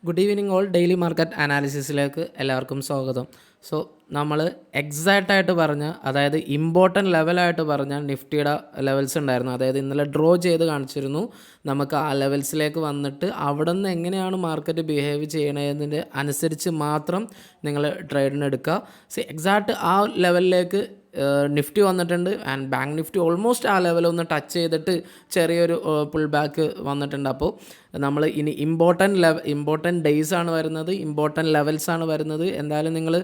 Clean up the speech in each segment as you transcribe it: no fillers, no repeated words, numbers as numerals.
Good evening all. Daily market അനാലിസിസിലേക്ക് എല്ലാവർക്കും സ്വാഗതം. സോ നമ്മൾ എക്സാക്റ്റായിട്ട് പറഞ്ഞ, അതായത് ഇമ്പോർട്ടൻറ്റ് ലെവലായിട്ട് പറഞ്ഞ നിഫ്റ്റിയുടെ ലെവൽസ് ഉണ്ടായിരുന്നു. അതായത് ഇന്നലെ ഡ്രോ ചെയ്ത് കാണിച്ചിരുന്നു. നമുക്ക് ആ ലെവൽസിലേക്ക് വന്നിട്ട് അവിടെ നിന്ന് എങ്ങനെയാണ് മാർക്കറ്റ് ബിഹേവ് ചെയ്യണതിൻ്റെ അനുസരിച്ച് മാത്രം നിങ്ങൾ ട്രേഡിന് എടുക്കുക. എക്സാക്റ്റ് ആ ലെവലിലേക്ക് നിഫ്റ്റി വന്നിട്ടുണ്ട്. ആൻഡ് ബാങ്ക് നിഫ്റ്റി ഓൾമോസ്റ്റ് ആ ലെവലൊന്ന് ടച്ച് ചെയ്തിട്ട് ചെറിയൊരു പുൾ ബാക്ക് വന്നിട്ടുണ്ട്. അപ്പോൾ നമ്മൾ ഇനി ഇമ്പോർട്ടൻറ്റ് ഡേയ്സ് ആണ് വരുന്നത്, ഇമ്പോർട്ടൻറ്റ് ലെവൽസ് ആണ് വരുന്നത്. എന്തായാലും നിങ്ങൾ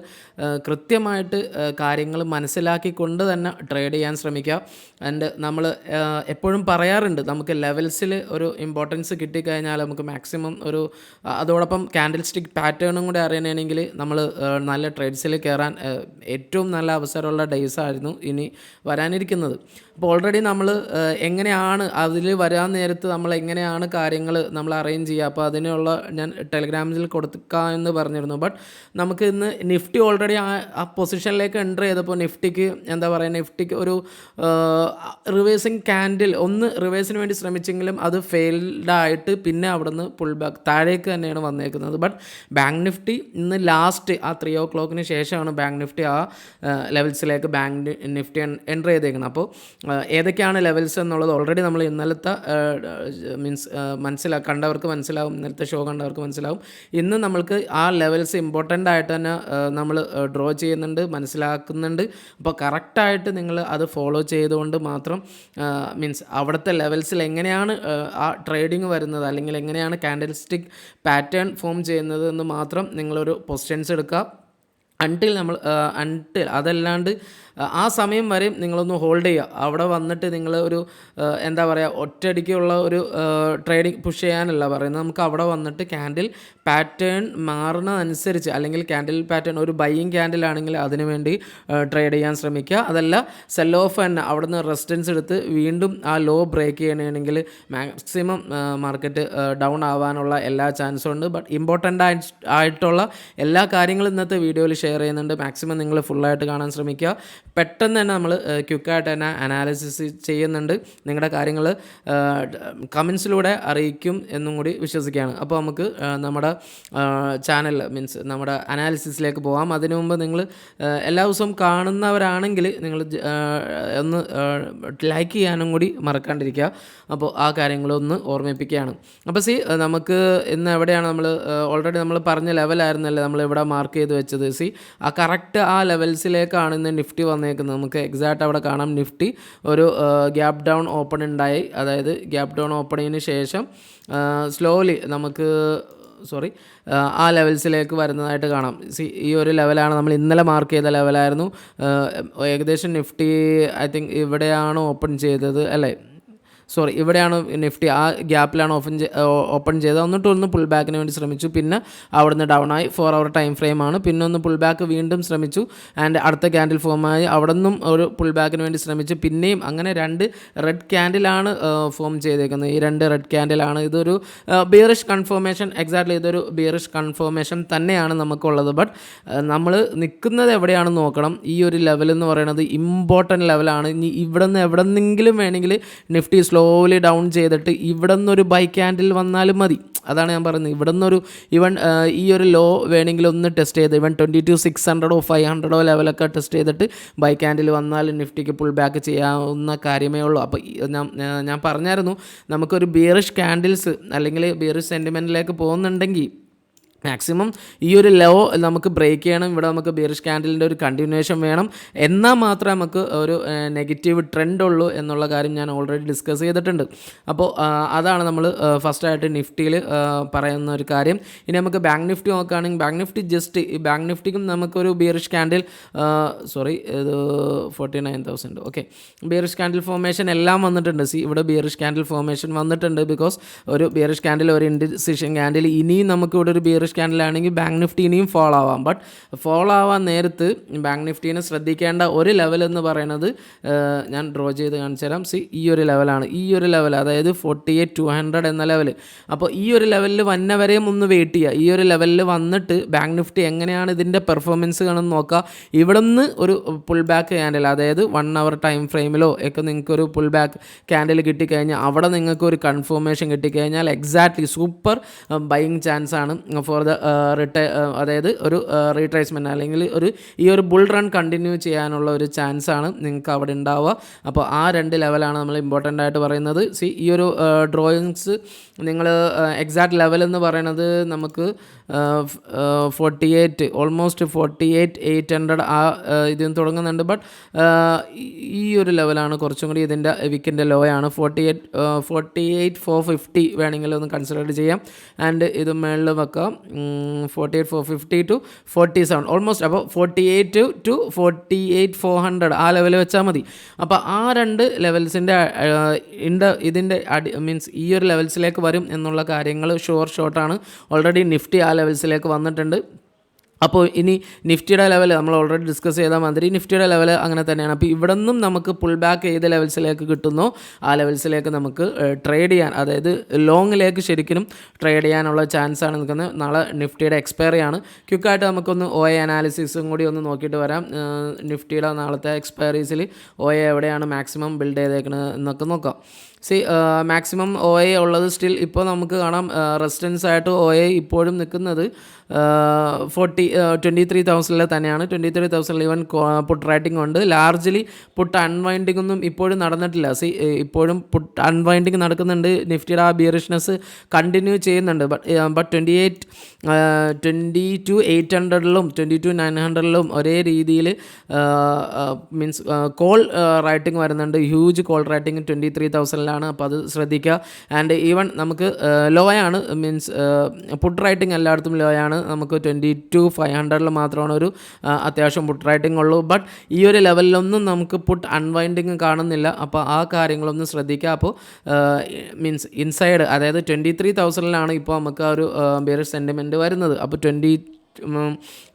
കൃത്യമായിട്ട് കാര്യങ്ങൾ മനസ്സിലാക്കിക്കൊണ്ട് തന്നെ ട്രേഡ് ചെയ്യാൻ ശ്രമിക്കുക. ആൻഡ് നമ്മൾ എപ്പോഴും പറയാറുണ്ട്, നമുക്ക് ലെവൽസിൽ ഒരു ഇമ്പോർട്ടൻസ് കിട്ടിക്കഴിഞ്ഞാൽ നമുക്ക് മാക്സിമം ഒരു അതോടൊപ്പം ക്യാൻഡിൽ സ്റ്റിക്ക് പാറ്റേണും കൂടി അറിയണമെങ്കിൽ നമ്മൾ നല്ല ട്രേഡ്സിൽ കയറാൻ ഏറ്റവും നല്ല അവസരമുള്ള ഡേയ്സ് ആയിരുന്നു ഇനി വരാനിരിക്കുന്നത്. അപ്പോൾ ഓൾറെഡി നമ്മൾ എങ്ങനെയാണ് അതിൽ വരാൻ നേരത്ത് നമ്മൾ എങ്ങനെയാണ് കാര്യങ്ങൾ നമ്മൾ അറേഞ്ച് ചെയ്യുക, അപ്പോൾ അതിനുള്ള ഞാൻ ടെലഗ്രാമിൽ കൊടുക്കാം എന്ന് പറഞ്ഞിരുന്നു. ബട്ട് നമുക്ക് ഇന്ന് നിഫ്റ്റി ഓൾറെഡി ആ പൊസിഷനിലേക്ക് എൻ്റർ ചെയ്തപ്പോൾ നിഫ്റ്റിക്ക് എന്താ പറയുക, നിഫ്റ്റിക്ക് ഒരു റിവേഴ്സിങ് ക്യാൻഡിൽ ഒന്ന് റിവേഴ്സിന് വേണ്ടി ശ്രമിച്ചെങ്കിലും അത് ഫെയിൽഡായിട്ട് പിന്നെ അവിടെ നിന്ന് പുൾ ബാക്ക് താഴേക്ക് തന്നെയാണ് വന്നേക്കുന്നത്. ബട്ട് ബാങ്ക് നിഫ്റ്റി ഇന്ന് ലാസ്റ്റ് ആ 3 o'clock ശേഷമാണ് ബാങ്ക് നിഫ്റ്റി ആ ലെവൽസിലേക്ക് ബാങ്ക് നിഫ്റ്റി എൻ്റർ ചെയ്തേക്കുന്നത്. അപ്പോൾ ഏതൊക്കെയാണ് ലെവൽസ് എന്നുള്ളത് ഓൾറെഡി നമ്മൾ ഇന്നലത്തെ കണ്ടവർക്ക് മനസ്സിലാവും, ഇന്നലത്തെ ഷോ കണ്ടവർക്ക് മനസ്സിലാവും. ഇന്ന് നമ്മൾക്ക് ആ ലെവൽസ് ഇമ്പോർട്ടൻ്റ് ആയിട്ട് തന്നെ നമ്മൾ ഡ്രോ ചെയ്യുന്നുണ്ട്, മനസ്സിലാക്കുന്നുണ്ട്. അപ്പോൾ കറക്റ്റായിട്ട് നിങ്ങൾ അത് ഫോളോ ചെയ്തുകൊണ്ട് മാത്രം അവിടുത്തെ ലെവൽസിൽ എങ്ങനെയാണ് ആ ട്രേഡിങ് വരുന്നത്, അല്ലെങ്കിൽ എങ്ങനെയാണ് ക്യാൻഡിൽ സ്റ്റിക്ക് പാറ്റേൺ ഫോം ചെയ്യുന്നത് എന്ന് മാത്രം നിങ്ങളൊരു പൊസിഷൻസ് എടുക്കുക. അൺടിൽ അതല്ലാണ്ട് ആ സമയം വരെ നിങ്ങളൊന്ന് ഹോൾഡ് ചെയ്യുക. അവിടെ വന്നിട്ട് നിങ്ങൾ ഒരു എന്താ പറയുക, ഒറ്റയടിക്കുള്ള ഒരു ട്രേഡിങ് പുഷ് ചെയ്യാനല്ല പറയുന്നത്. നമുക്ക് അവിടെ വന്നിട്ട് ക്യാൻഡിൽ പാറ്റേൺ മാറുന്നതനുസരിച്ച്, അല്ലെങ്കിൽ ക്യാൻഡിൽ പാറ്റേൺ ഒരു ബൈയിങ് ക്യാൻഡിൽ ആണെങ്കിൽ അതിനു വേണ്ടി ട്രേഡ് ചെയ്യാൻ ശ്രമിക്കുക. അതല്ല സെൽ ഓഫ് തന്നെ അവിടെ നിന്ന് റെസിസ്റ്റൻസ് എടുത്ത് വീണ്ടും ആ ലോ ബ്രേക്ക് ചെയ്യണമെങ്കിൽ മാക്സിമം മാർക്കറ്റ് ഡൗൺ ആവാനുള്ള എല്ലാ ചാൻസും ഉണ്ട്. ബട്ട് ഇമ്പോർട്ടൻ്റ് ആയിട്ടുള്ള എല്ലാ കാര്യങ്ങളും ഇന്നത്തെ വീഡിയോയിൽ ഷെയർ ചെയ്യുന്നുണ്ട്. മാക്സിമം നിങ്ങൾ ഫുള്ളായിട്ട് കാണാൻ ശ്രമിക്കുക. പെട്ടെന്ന് തന്നെ നമ്മൾ ക്വിക്കായിട്ട് തന്നെ അനാലിസിസ് ചെയ്യുന്നുണ്ട്. നിങ്ങളുടെ കാര്യങ്ങൾ കമൻസിലൂടെ അറിയിക്കും എന്നും കൂടി വിശ്വസിക്കുകയാണ്. അപ്പോൾ നമുക്ക് നമ്മുടെ ചാനൽ നമ്മുടെ അനാലിസിസിലേക്ക് പോകാം. അതിനു മുമ്പ് നിങ്ങൾ എല്ലാ ദിവസവും കാണുന്നവരാണെങ്കിൽ നിങ്ങൾ ഒന്ന് ലൈക്ക് ചെയ്യാനും കൂടി മറക്കാണ്ടിരിക്കുക. അപ്പോൾ ആ കാര്യങ്ങളൊന്ന് ഓർമ്മിപ്പിക്കുകയാണ്. അപ്പോൾ നമുക്ക് ഇന്ന് എവിടെയാണ് നമ്മൾ ഓൾറെഡി നമ്മൾ പറഞ്ഞ ലെവലായിരുന്നല്ലേ നമ്മൾ ഇവിടെ മാർക്ക് ചെയ്ത് വെച്ചത്. ആ കറക്റ്റ് ആ ലെവൽസിലേക്കാണ് ഇന്ന് നിഫ്റ്റി വന്നേക്കുന്നത്. നമുക്ക് എക്സാക്റ്റ് അവിടെ കാണാം, നിഫ്റ്റി ഒരു ഗ്യാപ്പ് ഡൗൺ ഓപ്പൺ ഉണ്ടായി. അതായത് ഗ്യാപ്പ് ഡൗൺ ഓപ്പണിങ്ങിന് ശേഷം സ്ലോലി നമുക്ക് ആ ലെവൽസിലേക്ക് വരുന്നതായിട്ട് കാണാം. ഈ ഒരു ലെവലാണ് നമ്മൾ ഇന്നലെ മാർക്ക് ചെയ്ത ലെവലായിരുന്നു. ഏകദേശം നിഫ്റ്റി ഐ തിങ്ക് ഇവിടെയാണ് ഓപ്പൺ ചെയ്തത് അല്ലേ, ഇവിടെയാണ് നിഫ്റ്റി ആ ഗ്യാപ്പിലാണ് ഓപ്പൺ ചെയ്തത്. ഒന്ന് പുൾ ബാക്കിന് വേണ്ടി ശ്രമിച്ചു, പിന്നെ അവിടുന്ന് ഡൗൺ ആയി. 4 hour ടൈം ഫ്രെയിമാണ്. പിന്നെ ഒന്ന് പുൾ ബാക്ക് വീണ്ടും ശ്രമിച്ചു. ആൻഡ് അടുത്ത ക്യാൻഡിൽ ഫോമായി അവിടെ നിന്നും ഒരു പുൾ ബാക്കിന് വേണ്ടി ശ്രമിച്ചു. പിന്നെയും അങ്ങനെ 2 റെഡ് ക്യാൻഡിലാണ് ഫോം ചെയ്തേക്കുന്നത്. ഈ 2 റെഡ് ക്യാൻഡിലാണ്. ഇതൊരു ബിയറിഷ് കൺഫർമേഷൻ, എക്സാക്ട്ലി ഇതൊരു ബിയറിഷ് കൺഫർമേഷൻ തന്നെയാണ് നമുക്കുള്ളത്. ബട്ട് നമ്മൾ നിൽക്കുന്നത് എവിടെയാണെന്ന് നോക്കണം. ഈ ഒരു ലെവലെന്ന് പറയുന്നത് ഇമ്പോർട്ടൻറ്റ് ലെവലാണ്. ഇനി ഇവിടെ നിന്ന് എവിടെ നിന്നെങ്കിലും വേണമെങ്കിൽ നിഫ്റ്റി സ്ലോലി ഡൗൺ ചെയ്തിട്ട് ഇവിടെ നിന്നൊരു ബൈ ക്യാൻഡിൽ വന്നാലും മതി. അതാണ് ഞാൻ പറയുന്നത്. ഇവിടെ നിന്നൊരു ഈ ഒരു ലോ വേണമെങ്കിൽ ഒന്ന് ടെസ്റ്റ് ചെയ്ത് 22,600 500 ലെവലൊക്കെ ടെസ്റ്റ് ചെയ്തിട്ട് ബൈ ക്യാൻഡിൽ വന്നാൽ നിഫ്റ്റിക്ക് പുൾ ബാക്ക് ചെയ്യാവുന്ന കാര്യമേ ഉള്ളൂ. അപ്പോൾ ഞാൻ പറഞ്ഞായിരുന്നു, നമുക്കൊരു ബിയറിഷ് ക്യാൻഡിൽസ് അല്ലെങ്കിൽ ബിയറിഷ് സെൻറ്റിമെൻറ്റിലേക്ക് പോകുന്നുണ്ടെങ്കിൽ മാക്സിമം ഈ ഒരു ലോ നമുക്ക് ബ്രേക്ക് ചെയ്യണം. ഇവിടെ നമുക്ക് ബിയറിഷ് ക്യാൻഡിലിൻ്റെ ഒരു കണ്ടിന്യൂവേഷൻ വേണം. എന്നാൽ മാത്രമേ നമുക്ക് ഒരു നെഗറ്റീവ് ട്രെൻഡ് ഉള്ളൂ എന്നുള്ള കാര്യം ഞാൻ ഓൾറെഡി ഡിസ്കസ് ചെയ്തിട്ടുണ്ട്. അപ്പോൾ അതാണ് നമ്മൾ ഫസ്റ്റായിട്ട് നിഫ്റ്റിയിൽ പറയുന്ന ഒരു കാര്യം. ഇനി നമുക്ക് ബാങ്ക് നിഫ്റ്റി നോക്കുകയാണെങ്കിൽ ബാങ്ക് നിഫ്റ്റി ഈ ബാങ്ക് നിഫ്റ്റിക്കും നമുക്കൊരു ബിയറിഷ് ക്യാൻഡിൽ ഇത് 49,000 ഓക്കെ, ബിയറിഷ് ക്യാൻഡിൽ ഫോർമേഷൻ എല്ലാം വന്നിട്ടുണ്ട്. ഇവിടെ ബിയറിഷ് ക്യാൻഡിൽ ഫോർമേഷൻ വന്നിട്ടുണ്ട്. ബിക്കോസ് ഒരു ബിയറിഷ് ക്യാൻഡിൽ, ഒരു ഇൻഡിസിഷൻ ക്യാൻഡിൽ, ഇനിയും നമുക്ക് ഇവിടെ ഒരു ബിയറിഷ് ബുള്ളിഷ് ക്യാൻഡിലാണെങ്കിൽ ബാങ്ക് നിഫ്റ്റി ഇനിയും ഫോളോ ആവാം. ബട്ട് ഫോളോ ആവാൻ നേരത്ത് ബാങ്ക് നിഫ്റ്റീനെ ശ്രദ്ധിക്കേണ്ട ഒരു ലെവൽ എന്ന് പറയുന്നത് ഞാൻ ഡ്രോ ചെയ്ത് കാണിച്ചു തരാം. ഈ ഒരു ലെവലാണ്. ഈ ഒരു ലെവൽ, അതായത് 48,200 എന്ന ലെവൽ. അപ്പോൾ ഈ ഒരു ലെവലിൽ വന്നവരെയും ഒന്ന് വെയിറ്റ് ചെയ്യുക. ഈ ഒരു ലെവലിൽ വന്നിട്ട് ബാങ്ക് നിഫ്റ്റി എങ്ങനെയാണ് ഇതിൻ്റെ പെർഫോമൻസ് കാണുമെന്ന് നോക്കുക. ഇവിടെ നിന്ന് ഒരു പുൾ ബാക്ക് ക്യാൻഡിൽ, അതായത് 1 അവർ ടൈം ഫ്രെയിമിലോ ഒക്കെ നിങ്ങൾക്കൊരു പുൾ ബാക്ക് ക്യാൻഡിൽ കിട്ടിക്കഴിഞ്ഞാൽ അവിടെ നിങ്ങൾക്ക് ഒരു കൺഫർമേഷൻ കിട്ടിക്കഴിഞ്ഞാൽ എക്സാക്ട്ലി സൂപ്പർ ബൈയിങ് ചാൻസ് ആണ് ഫോർ ദ അതായത് ഒരു റീട്രേസ്മെൻറ്റ് അല്ലെങ്കിൽ ഈ ഒരു ബുൾ റൺ കണ്ടിന്യൂ ചെയ്യാനുള്ള ഒരു ചാൻസ് ആണ് നിങ്ങൾക്ക് അവിടെ ഉണ്ടാവുക. അപ്പോൾ ആ 2 ലെവലാണ് നമ്മൾ ഇമ്പോർട്ടൻ്റ് ആയിട്ട് പറയുന്നത്. ഈ ഒരു ഡ്രോയിങ്സ് നിങ്ങൾ എക്സാക്ട് ലെവൽ എന്ന് പറയുന്നത് നമുക്ക് 48 ഓൾമോസ്റ്റ് 48,800 ആ ഇതിൽ നിന്ന് തുടങ്ങുന്നുണ്ട്. ബട്ട് ഈ ഒരു ലെവലാണ് കുറച്ചും കൂടി ഇതിൻ്റെ വിക്കിൻ്റെ ലോ ആണ്. 48,450 വേണമെങ്കിൽ ഒന്ന് കൺസിഡർ ചെയ്യാം. ആൻഡ് ഇത് മേളിൽ വെക്കാം 48,450 to 47 ഓൾമോസ്റ്റ്. അപ്പോൾ 48 to 48,400 ആ ലെവൽ വെച്ചാൽ മതി. അപ്പോൾ ആ 2 ലെവൽസിൻ്റെ ഇതിൻ്റെ മീൻസ് ഈ ഒരു ലെവൽസിലേക്ക് വരും എന്നുള്ള കാര്യങ്ങൾ ഷോർട്ടാണ്. ഓൾറെഡി നിഫ്റ്റി ആ ലെവൽസിലേക്ക് വന്നിട്ടുണ്ട്. അപ്പോൾ ഇനി നിഫ്റ്റിയുടെ ലെവൽ നമ്മൾ ഓൾറെഡി ഡിസ്കസ് ചെയ്ത മാതിരി നിഫ്റ്റിയുടെ ലെവൽ അങ്ങനെ തന്നെയാണ്. അപ്പോൾ ഇവിടെ നിന്നും നമുക്ക് പുൾ ബാക്ക് ഏത് ലെവൽസിലേക്ക് കിട്ടുന്നോ ആ ലെവൽസിലേക്ക് നമുക്ക് ട്രേഡ് ചെയ്യാൻ, അതായത് ലോങ്ങിലേക്ക് ശരിക്കും ട്രേഡ് ചെയ്യാനുള്ള ചാൻസാണ് നിൽക്കുന്നത്. നാളെ നിഫ്റ്റിയുടെ എക്സ്പയറി ആണ്. ക്വിക്കായിട്ട് നമുക്കൊന്ന് OA അനാലിസിസും കൂടി ഒന്ന് നോക്കിയിട്ട് വരാം. നിഫ്റ്റിയുടെ നാളത്തെ എക്സ്പയറീസിൽ OA എവിടെയാണ് മാക്സിമം ബിൽഡ് ചെയ്തേക്കുന്നത് എന്നൊക്കെ നോക്കാം. മാക്സിമം OA ഉള്ളത് സ്റ്റിൽ ഇപ്പോൾ നമുക്ക് കാണാം റെസിസ്റ്റൻസ് ആയിട്ട് OA ഇപ്പോഴും നിൽക്കുന്നത് 23,000 തന്നെയാണ്. 23,000 ഈവൻ പുട്ട് റൈറ്റിംഗ് ഉണ്ട്. ലാർജ്ലി പുട്ട് അൺവൈൻഡിംഗ് ഒന്നും ഇപ്പോഴും നടന്നിട്ടില്ല. ഇപ്പോഴും പുട്ട് അൺവൈൻഡിങ് നടക്കുന്നുണ്ട്. നിഫ്റ്റിയുടെ ആ ബിയറിഷ്നെസ് കണ്ടിന്യൂ ചെയ്യുന്നുണ്ട്. ബട്ട് 22,800 22,900 ഒരേ രീതിയിൽ മീൻസ് കോൾ റൈറ്റിംഗ് വരുന്നുണ്ട്. ഹ്യൂജ് കോൾ റൈറ്റിംഗ് 23,000 അപ്പോൾ അത് ശ്രദ്ധിക്കുക. ആൻഡ് ഈവൻ നമുക്ക് ലോ ആണ്, മീൻസ് പുട്ട് റൈറ്റിംഗ് എല്ലായിടത്തും ലോ ആണ്. നമുക്ക് 22,500 മാത്രമാണ് ഒരു അത്യാവശ്യം പുട്ട് റൈറ്റിംഗ് ഉള്ളൂ. ബട്ട് ഈ ഒരു ലെവലിലൊന്നും നമുക്ക് പുട്ട് അൺവൈൻഡിങ് കാണുന്നില്ല. അപ്പോൾ ആ കാര്യങ്ങളൊന്നും ശ്രദ്ധിക്കുക. അപ്പോൾ മീൻസ് ഇൻസൈഡ്, അതായത് 23,000 ഇപ്പോൾ നമുക്ക് ആ ഒരു ബിയറിഷ് സെൻറ്റിമെൻറ്റ് വരുന്നത്. അപ്പോൾ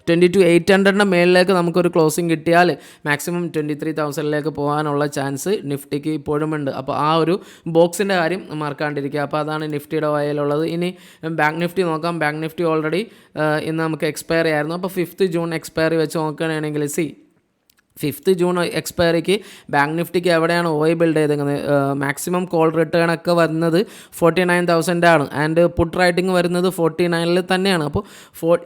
22,800 മേളിലേക്ക് നമുക്കൊരു ക്ലോസിങ് കിട്ടിയാൽ മാക്സിമം 23,000 പോകാനുള്ള ചാൻസ് നിഫ്റ്റിക്ക് ഇപ്പോഴും ഉണ്ട്. അപ്പോൾ ആ ഒരു ബോക്സിൻ്റെ കാര്യം മറക്കാണ്ടിരിക്കുക. അപ്പോൾ അതാണ് നിഫ്റ്റിയുടെ വായിലുള്ളത്. ഇനി ബാങ്ക് നിഫ്റ്റി നോക്കാം. ബാങ്ക് നിഫ്റ്റി ഓൾറെഡി ഇന്ന് നമുക്ക് എക്സ്പയറി ആയിരുന്നു. അപ്പോൾ 5th June എക്സ്പയറി വെച്ച് നോക്കുകയാണെങ്കിൽ 5th June എക്സ്പയറിക്ക് ബാങ്ക് നിഫ്റ്റിക്ക് എവിടെയാണ് OA ബിൽഡ് ചെയ്തേക്കുന്നത്? മാക്സിമം കോൾ റിട്ടേൺ ഒക്കെ വരുന്നത് 49,000 ആണ്. ആൻഡ് പുട്ട് റൈറ്റിംഗ് വരുന്നത് 49 തന്നെയാണ്. അപ്പോൾ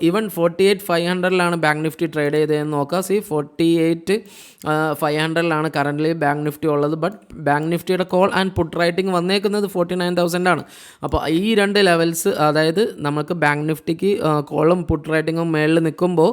ഈവൻ 48,500 ബാങ്ക് നിഫ്റ്റി ട്രേഡ് ചെയ്തതെന്ന് നോക്കാം. 48,500 കറൻ്റ്ലി ബാങ്ക് നിഫ്റ്റി ഉള്ളത്. ബട്ട് ബാങ്ക് നിഫ്റ്റിയുടെ കോൾ ആൻഡ് പുട്ട് റൈറ്റിംഗ് വന്നേക്കുന്നത് 49,000 ആണ്. അപ്പോൾ ഈ 2 ലെവൽസ്, അതായത് നമുക്ക് ബാങ്ക് നിഫ്റ്റിക്ക് കോളും പുട്ട് റൈറ്റിങ്ങും മേളിൽ നിൽക്കുമ്പോൾ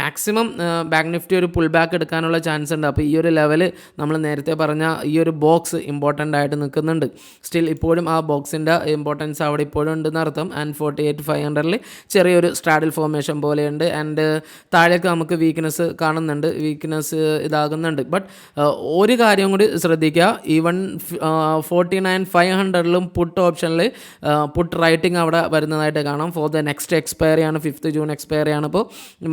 മാക്സിമം ബാങ്ക് നിഫ്റ്റി ഒരു പുൾ ബാക്ക് എടുക്കാനുള്ള ചാൻസ് ഉണ്ട്. അപ്പോൾ ഈ ഒരു ലെവൽ നമ്മൾ നേരത്തെ പറഞ്ഞ ഈ ഒരു ബോക്സ് ഇമ്പോർട്ടൻ്റ് ആയിട്ട് നിൽക്കുന്നുണ്ട്. സ്റ്റിൽ ഇപ്പോഴും ആ ബോക്സിൻ്റെ ഇമ്പോർട്ടൻസ് അവിടെ ഇപ്പോഴും ഉണ്ടെന്ന് അർത്ഥം. ആൻഡ് 48,500 ചെറിയൊരു സ്ട്രാഡിൽ ഫോർമേഷൻ പോലെയുണ്ട്. ആൻഡ് താഴേക്ക് നമുക്ക് വീക്ക്നെസ് കാണുന്നുണ്ട്, വീക്ക്നെസ് ഇതാകുന്നുണ്ട്. ബട്ട് ഒരു കാര്യം കൂടി ശ്രദ്ധിക്കുക. ഈവൻ 49,500 പുട്ട് ഓപ്ഷനിൽ പുട്ട് റൈറ്റിംഗ് അവിടെ വരുന്നതായിട്ട് കാണാം. ഫോർ ദ നെക്സ്റ്റ് എക്സ്പയറി ആണ്, 5th June എക്സ്പയറി ആണ്. അപ്പോൾ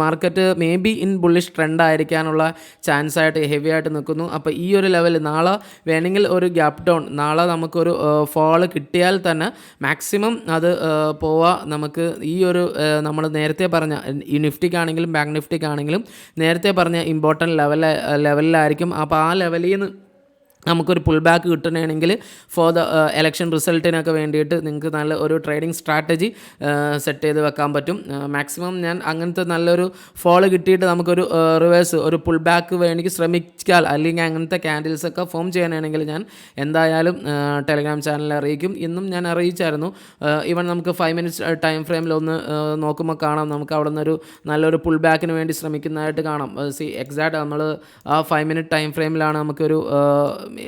market may be in bullish trend ആയിരിക്കാനുള്ള ചാൻസ് ആയിട്ട് ഹെവി ആയിട്ട് നിൽക്കുന്നു. അപ്പോൾ ഈ ഒരു ലെവൽ നാളെ വേണമെങ്കിൽ ഒരു ഗ്യാപ്പ് ഡൗൺ, നാളെ നമുക്കൊരു ഫോള് കിട്ടിയാൽ തന്നെ മാക്സിമം അത് പോവാ. നമുക്ക് ഈ ഒരു നമ്മൾ നേരത്തെ പറഞ്ഞ ഈ നിഫ്റ്റിക്കാണെങ്കിലും ബാങ്ക് നിഫ്റ്റിക്കാണെങ്കിലും നേരത്തെ പറഞ്ഞ ഇമ്പോർട്ടൻറ്റ് ലെവലിലായിരിക്കും. അപ്പോൾ ആ ലെവലിൽ നിന്ന് നമുക്കൊരു പുൾ ബാക്ക് കിട്ടണമെങ്കിൽ ഫോർ ദ എലക്ഷൻ റിസൾട്ടിനൊക്കെ വേണ്ടിയിട്ട് നിങ്ങൾക്ക് നല്ല ഒരു ട്രേഡിംഗ് സ്ട്രാറ്റജി സെറ്റ് ചെയ്ത് വെക്കാൻ പറ്റും. മാക്സിമം ഞാൻ അങ്ങനത്തെ നല്ലൊരു ഫോള് കിട്ടിയിട്ട് നമുക്കൊരു റിവേഴ്സ് ഒരു പുൾ ബാക്ക് വേണമെങ്കിൽ ശ്രമിച്ചാൽ, അല്ലെങ്കിൽ അങ്ങനത്തെ ക്യാൻഡിൽസൊക്കെ ഫോം ചെയ്യാനാണെങ്കിൽ ഞാൻ എന്തായാലും ടെലഗ്രാം ചാനലിൽ അറിയിക്കും. ഇന്നും ഞാൻ അറിയിച്ചായിരുന്നു. ഈവൻ നമുക്ക് 5 minutes ടൈം ഫ്രെയിമിലൊന്ന് നോക്കുമ്പോൾ കാണാം, നമുക്ക് അവിടെ നിന്നൊരു നല്ലൊരു പുൾ ബാക്കിന് വേണ്ടി ശ്രമിക്കുന്നതായിട്ട് കാണാം. എക്സാക്റ്റ് നമ്മൾ ആ 5 minute ടൈം ഫ്രെയിമിലാണ് നമുക്കൊരു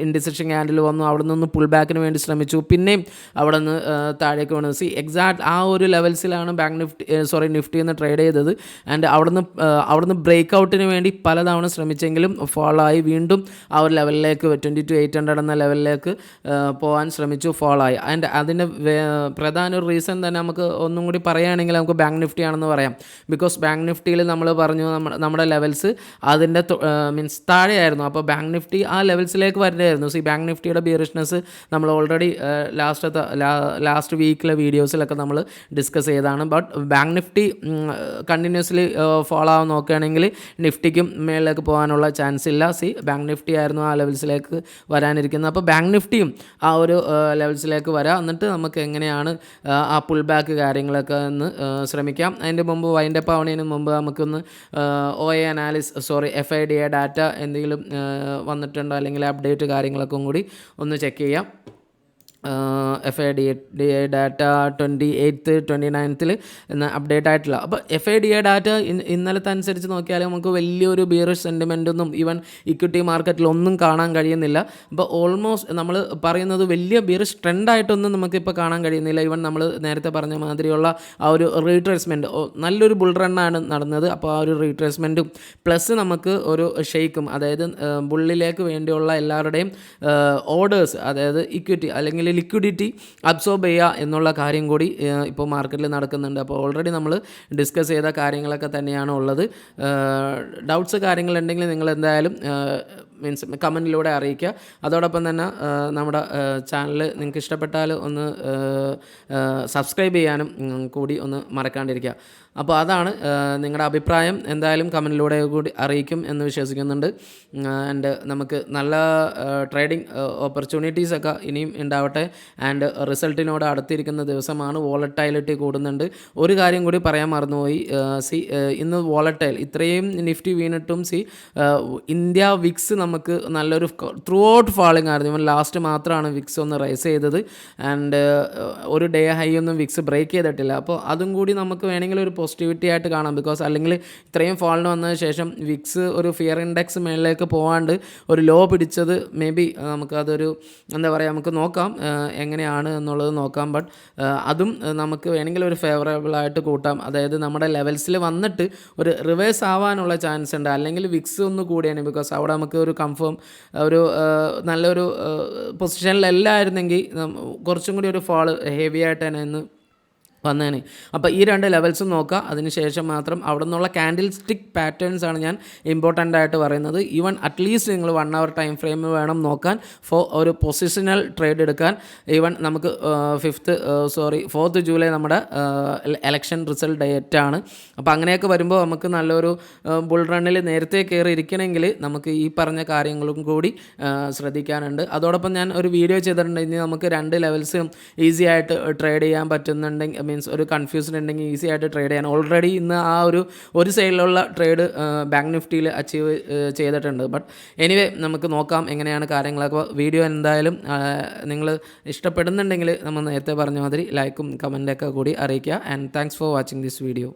ഇൻഡിസിഷൻ ക്യാൻഡിൽ വന്നു, അവിടെ നിന്ന് പുൾ ബാക്കിന് വേണ്ടി ശ്രമിച്ചു, പിന്നെയും അവിടെ നിന്ന് താഴേക്ക് വീണു. എക്സാക്ട് ആ ഒരു ലെവൽസിലാണ് നിഫ്റ്റി എന്ന് ട്രേഡ് ചെയ്തത്. ആൻഡ് അവിടുന്ന് ബ്രേക്ക് ഔട്ടിന് വേണ്ടി പലതവണ ശ്രമിച്ചെങ്കിലും ഫോളായി, വീണ്ടും ആ ഒരു ലെവലിലേക്ക് 22,800 എന്ന ലെവലിലേക്ക് പോകാൻ ശ്രമിച്ചു, ഫോളായി. ആൻഡ് അതിൻ്റെ പ്രധാന ഒരു റീസൺ തന്നെ നമുക്ക് ഒന്നും കൂടി പറയുകയാണെങ്കിൽ നമുക്ക് ബാങ്ക് നിഫ്റ്റി ആണെന്ന് പറയാം. ബിക്കോസ് ബാങ്ക് നിഫ്റ്റിയിൽ നമ്മൾ പറഞ്ഞു നമ്മുടെ ലെവൽസ് അതിൻ്റെ മീൻസ് താഴെയായിരുന്നു. അപ്പോൾ ബാങ്ക് നിഫ്റ്റി ആ ലെവൽസിലേക്ക് വരേണ്ടായിരുന്നു. ബാങ്ക് നിഫ്റ്റിയുടെ ബിയറിഷ്നെസ് നമ്മൾ ഓൾറെഡി ലാസ്റ്റ് വീക്കിലെ വീഡിയോസിലൊക്കെ നമ്മൾ ഡിസ്കസ് ചെയ്തതാണ്. But bank Nifty continuously follow ആവാൻ നോക്കുകയാണെങ്കിൽ നിഫ്റ്റിക്കും മേളിലേക്ക് പോകാനുള്ള ചാൻസ് ഇല്ല. ബാങ്ക് നിഫ്റ്റി ആയിരുന്നു ആ ലെവൽസിലേക്ക് വരാനിരിക്കുന്നത്. അപ്പോൾ ബാങ്ക് നിഫ്റ്റിയും ആ ഒരു ലെവൽസിലേക്ക് വരാം. എന്നിട്ട് നമുക്ക് എങ്ങനെയാണ് ആ പുൾ ബാക്ക് കാര്യങ്ങളൊക്കെ ഒന്ന് ശ്രമിക്കാം. അതിൻ്റെ മുമ്പ് വൈൻഡപ്പ് ആവുന്നതിന് മുമ്പ് നമുക്കൊന്ന് FIDA ഡാറ്റ എന്തെങ്കിലും വന്നിട്ടുണ്ടോ അല്ലെങ്കിൽ അപ്ഡേറ്റ് കാര്യങ്ങളൊക്കെ കൂടി ഒന്ന് ചെക്ക് ചെയ്യാം. FIDA data 28th 29th update ആയിട്ടില്ല. അപ്പോൾ FIDA ഡാറ്റ ഇന്നലത്തെ അനുസരിച്ച് നോക്കിയാൽ നമുക്ക് വലിയൊരു ബിയറിഷ് സെൻറ്റിമെൻറ്റൊന്നും ഈവൻ ഇക്വിറ്റി മാർക്കറ്റിലൊന്നും കാണാൻ കഴിയുന്നില്ല. അപ്പോൾ ഓൾമോസ്റ്റ് നമ്മൾ പറയുന്നത് വലിയ ബിയറിഷ് ട്രെൻഡായിട്ടൊന്നും നമുക്കിപ്പോൾ കാണാൻ കഴിയുന്നില്ല. ഈവൻ നമ്മൾ നേരത്തെ പറഞ്ഞ മാതിരിയുള്ള ആ ഒരു റീട്രേസ്മെൻറ്റ്, നല്ലൊരു ബുൾ റണ്ണാണ് നടന്നത്. അപ്പോൾ ആ ഒരു റീട്രേസ്മെൻറ്റും പ്ലസ് നമുക്ക് ഒരു ഷെയ്ക്കും, അതായത് ബുള്ളിലേക്ക് വേണ്ടിയുള്ള എല്ലാവരുടെയും ഓർഡേഴ്സ്, അതായത് ഇക്വിറ്റി അല്ലെങ്കിൽ ലിക്വിഡിറ്റി അബ്സോർബ് ചെയ്യുക എന്നുള്ള കാര്യം കൂടി ഇപ്പോൾ മാർക്കറ്റിൽ നടക്കുന്നുണ്ട്. അപ്പോൾ ഓൾറെഡി നമ്മൾ ഡിസ്കസ് ചെയ്ത കാര്യങ്ങളൊക്കെ തന്നെയാണ് ഉള്ളത്. ഡൗട്ട്സ് കാര്യങ്ങളുണ്ടെങ്കിൽ നിങ്ങൾ എന്തായാലും മീൻസ് കമൻറ്റിലൂടെ അറിയിക്കുക. അതോടൊപ്പം തന്നെ നമ്മുടെ ചാനൽ നിങ്ങൾക്ക് ഇഷ്ടപ്പെട്ടാൽ ഒന്ന് സബ്സ്ക്രൈബ് ചെയ്യാനും കൂടി ഒന്ന് മറക്കാണ്ടിരിക്കുക. അപ്പോൾ അതാണ് നിങ്ങളുടെ അഭിപ്രായം എന്തായാലും കമൻറ്റിലൂടെ കൂടി അറിയിക്കും എന്ന് വിശ്വസിക്കുന്നുണ്ട്. ആൻഡ് നമുക്ക് നല്ല ട്രേഡിംഗ് ഓപ്പർച്യൂണിറ്റീസൊക്കെ ഇനിയും ഉണ്ടാവട്ടെ. ആൻഡ് റിസൾട്ടിനോട് അടുത്തിരിക്കുന്ന ദിവസമാണ്, വോളറ്റൈലിറ്റി കൂടുന്നുണ്ട്. ഒരു കാര്യം കൂടി പറയാൻ മറന്നുപോയി. ഇന്ന് വോളറ്റൈൽ ഇത്രയും നിഫ്റ്റി വീണിട്ടും ഇന്ത്യ വിക്സ് നമുക്ക് നല്ലൊരു ത്രൂ ഔട്ട് ഫാളിംഗ് ആയിരുന്നു. ഇവൻ ലാസ്റ്റ് മാത്രമാണ് വിക്സ് ഒന്ന് റൈസ് ചെയ്തത്. ആൻഡ് ഒരു ഡേ ഹൈ ഒന്നും വിക്സ് ബ്രേക്ക് ചെയ്തിട്ടില്ല. അപ്പോൾ അതും കൂടി നമുക്ക് വേണമെങ്കിൽ ഒരു പോസിറ്റിവിറ്റി ആയിട്ട് കാണാം. ബിക്കോസ് അല്ലെങ്കിൽ ഇത്രയും ഫാളിന് വന്നതിന് ശേഷം വിക്സ് ഒരു ഫിയർ ഇൻഡെക്സ് മേളിലേക്ക് പോകാണ്ട് ഒരു ലോ പിടിച്ചത് മേ ബി നമുക്കതൊരു എന്താ പറയുക, നമുക്ക് നോക്കാം എങ്ങനെയാണ് എന്നുള്ളത് നോക്കാം. ബട്ട് അതും നമുക്ക് വേണമെങ്കിൽ ഒരു ഫേവറബിൾ ആയിട്ട് കൂട്ടാം. അതായത് നമ്മുടെ ലെവൽസിൽ വന്നിട്ട് ഒരു റിവേഴ്സ് ആവാനുള്ള ചാൻസ് ഉണ്ട്. അല്ലെങ്കിൽ വിക്സ് ഒന്ന് കൂടിയാണ്. ബിക്കോസ് അവിടെ നമുക്ക് ഒരു ഒരു നല്ലൊരു പൊസിഷനിലല്ലായിരുന്നെങ്കിൽ കുറച്ചും കൂടി ഒരു ഫാൾ ഹെവി ആയിട്ട് തന്നെ ഇന്ന് വന്നേനെ. അപ്പോൾ ഈ രണ്ട് ലെവൽസും നോക്കുക. അതിനുശേഷം മാത്രം അവിടെ നിന്നുള്ള ക്യാൻഡിൽ സ്റ്റിക്ക് പാറ്റേൺസാണ് ഞാൻ ഇമ്പോർട്ടൻ്റ് ആയിട്ട് പറയുന്നത്. ഈവൻ അറ്റ്ലീസ്റ്റ് നിങ്ങൾ 1 hour ടൈം ഫ്രെയിം വേണം നോക്കാൻ ഒരു പൊസിഷണൽ ട്രേഡ് എടുക്കാൻ. ഈവൻ നമുക്ക് 4th ജൂലൈ നമ്മുടെ എലക്ഷൻ റിസൾട്ട് ഡേറ്റാണ്. അപ്പോൾ അങ്ങനെയൊക്കെ വരുമ്പോൾ നമുക്ക് നല്ലൊരു ബുൾ റണ്ണിൽ നേരത്തെ കയറി ഇരിക്കണമെങ്കിൽ നമുക്ക് ഈ പറഞ്ഞ കാര്യങ്ങളും കൂടി ശ്രദ്ധിക്കാനുണ്ട്. അതോടൊപ്പം ഞാൻ ഒരു വീഡിയോ ചെയ്തിട്ടുണ്ട്. ഇനി നമുക്ക് 2 ലെവൽസും ഈസി ആയിട്ട് ട്രേഡ് ചെയ്യാൻ പറ്റുന്നുണ്ടെങ്കിൽ മീൻസ് ഒരു കൺഫ്യൂഷൻ ഉണ്ടെങ്കിൽ ഈസി ആയിട്ട് ട്രേഡ് ചെയ്യാൻ. ഓൾറെഡി ഇന്ന് ആ ഒരു സൈഡിലുള്ള ട്രേഡ് ബാങ്ക് നിഫ്റ്റിയിൽ അച്ചീവ് ചെയ്തിട്ടുണ്ട്. ബട്ട് എനിവേ നമുക്ക് നോക്കാം എങ്ങനെയാണ് കാര്യങ്ങളൊക്കെ. വീഡിയോ എന്തായാലും നിങ്ങൾ ഇഷ്ടപ്പെടുന്നുണ്ടെങ്കിൽ നമ്മൾ നേരത്തെ പറഞ്ഞ മാതിരി ലൈക്കും കമൻറ്റൊക്കെ കൂടി അറിയിക്കുക. And thanks for watching this video.